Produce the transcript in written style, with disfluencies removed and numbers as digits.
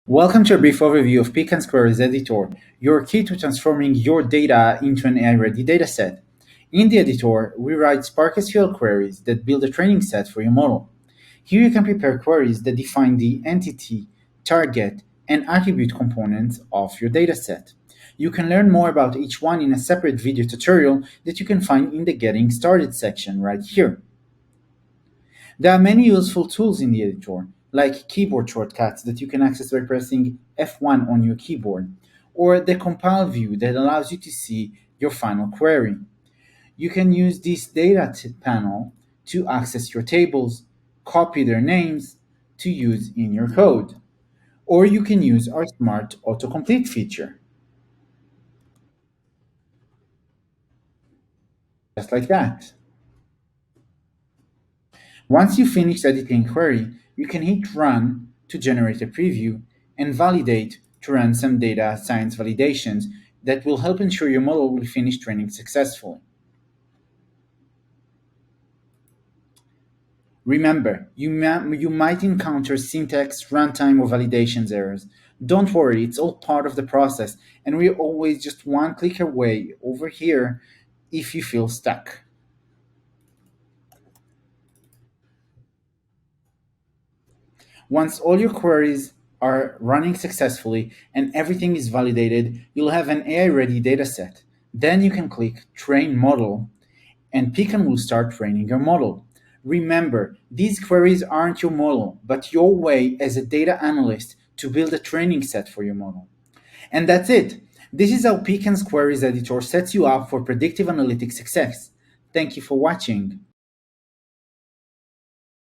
Welcome to a brief overview of Pecan's Queries Editor, your key to transforming your data into an AI-ready dataset. In the editor, we write Spark SQL queries that build a training set for your model. Here you can prepare queries that define the entity, target, and attribute components of your dataset. You can learn more about each one in a separate video tutorial that you can find in the Getting Started section right here. There are many useful tools in the editor, like keyboard shortcuts that you can access by pressing F1 on your keyboard, or the compile view that allows you to see your final query. You can use this panel to access your tables, copy their names to use in your code, or you can use our smart autocomplete feature, just like that. Once you finish editing a query, you can hit Run to generate a preview and Validate to run some data science validations that will help ensure your model will finish training successfully. Remember, you might encounter syntax, runtime, or validations errors. Don't worry, it's all part of the process, and we're always just one click away over here if you feel stuck. Once all your queries are running successfully and everything is validated, you'll have an AI-ready dataset. Then you can click Train Model, and Pecan will start training your model. Remember, these queries aren't your model, but your way as a data analyst to build a training set for your model. And that's it. This is how Pecan's Queries Editor sets you up for predictive analytics success. Thank you for watching.